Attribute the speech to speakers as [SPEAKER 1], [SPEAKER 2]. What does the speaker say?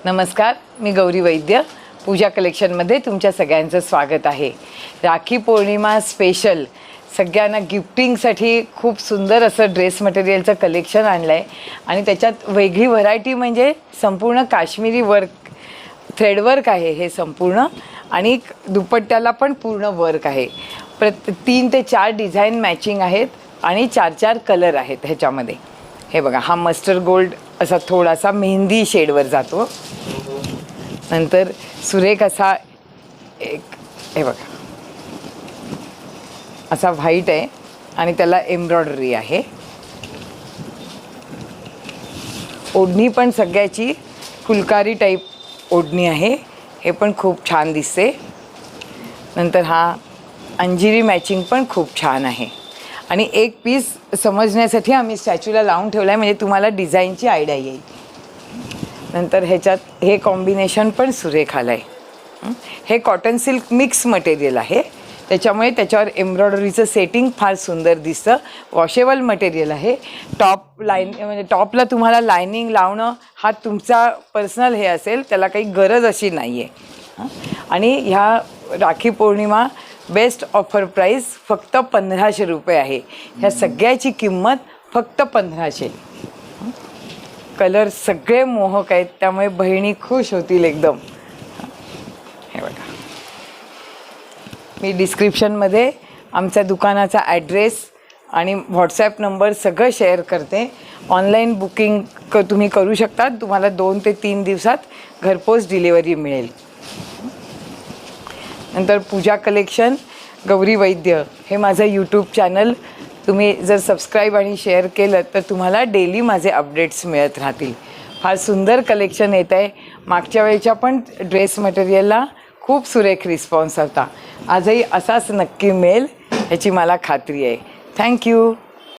[SPEAKER 1] नमस्कार, मी गौरी वैद्य. पूजा कलेक्शनमध्ये तुमच्या सगळ्यांचं स्वागत आहे. राखी पौर्णिमा स्पेशल सगळ्यांना गिफ्टिंगसाठी खूप सुंदर असं ड्रेस मटेरियलचं कलेक्शन आणलं आहे आणि त्याच्यात वेगळी व्हरायटी म्हणजे संपूर्ण काश्मीरी वर्क, थ्रेडवर्क आहे हे संपूर्ण आणि दुपट्ट्याला पण पूर्ण वर्क आहे. 3 ते 4 डिझाईन मॅचिंग आहेत आणि 4 कलर आहेत ह्याच्यामध्ये. हे बघा, हा मस्टर्ड गोल्ड असा थोडासा मेहंदी शेडवर जातो. नंतर सुरेख असा एक, हे बघा, असा व्हाईट आहे आणि त्याला एम्ब्रॉयडरी आहे. ओढणी पण सगळ्याची फुलकारी टाईप ओढणी आहे, हे पण खूप छान दिसते. नंतर हा अंजिरी मॅचिंग पण खूप छान आहे आणि एक पीस समजण्यासाठी आम्ही स्टॅच्यूला लावून ठेवला आहे म्हणजे तुम्हाला डिझाईनची आयडिया येईल. नंतर ह्याच्यात हे कॉम्बिनेशन पण सुरेख आलं आहे. हे कॉटन सिल्क मिक्स मटेरियल आहे, त्याच्यामुळे त्याच्यावर एम्ब्रॉयडरीचं सेटिंग फार सुंदर दिसतं. वॉशेबल मटेरियल आहे. टॉप लाईन म्हणजे टॉपला तुम्हाला लायनिंग लावणं हा तुमचा पर्सनल हे असेल, त्याला काही गरज अशी नाही आहे. आणि ह्या राखी पौर्णिमा बेस्ट ऑफर प्राईस फक्त 1500 रुपये आहे. ह्या सगळ्याची किंमत फक्त 1500. कलर सगळे मोहक आहेत, त्यामुळे बहिणी खुश होतील एकदम. हे बघा, मी डिस्क्रिप्शनमध्ये आमच्या दुकानाचा ॲड्रेस आणि व्हॉट्सॲप नंबर सगळं शेअर करते. ऑनलाईन बुकिंग तुम्ही करू शकता. तुम्हाला 2 ते 3 दिवसात घरपोच डिलिव्हरी मिळेल. नंतर पूजा कलेक्शन गौरी वैद्य हे माझं यूट्यूब चॅनल तुम्ही जर सबस्क्राईब आणि शेअर केलं तर तुम्हाला डेली माझे अपडेट्स मिळत राहतील. फार सुंदर कलेक्शन येत आहे. मागच्या वेळेच्या पण ड्रेस मटेरियलला खूप सुरेख रिस्पॉन्स होता. आजही असाच नक्की मिळेल ह्याची मला खात्री आहे. थँक्यू.